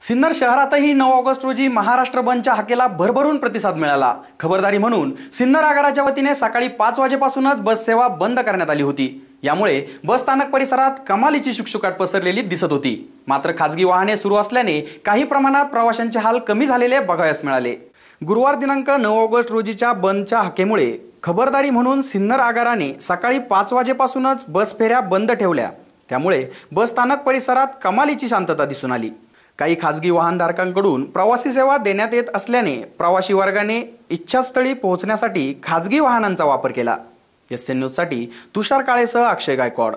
सिन्नर शहरातही 9 ऑगस्ट रोजी महाराष्ट्र बंदच्या हाकेला भरभरून प्रतिसाद मिळाला। खबरदारी म्हणून सिन्नर आगाराच्या वतीने सकाळी 5 वाजेपासूनच बस सेवा बंद करण्यात आली होती। यामुळे बस स्थानक परिसरात कमालीची शुकशुकाट पसरलेली दिसत होती। मात्र खासगी वाहने सुरू असल्याने काही प्रमाणात प्रवाशांचे हाल कमी झालेले बघावयास मिळाले। गुरुवार दिनांक 9 ऑगस्ट रोजीच्या बंदच्या हाकेमुळे खबरदारी म्हणून सिन्नर आगाराने सकाळी 5 वाजेपासूनच बस फेऱ्या बंद ठेवल्या। त्यामुळे बस स्थानक परिसरात कमालीची शांतता दिसून आली। काही खासगी वाहनधारकांकडून प्रवासी सेवा देण्यात येत असल्याने प्रवासी वर्गाने इच्छास्थळी पोहोचण्यासाठी खासगी वाहनांचा वापर केला। एसएन न्यूज साठी तुषार काळेसह अक्षय गायकवाड।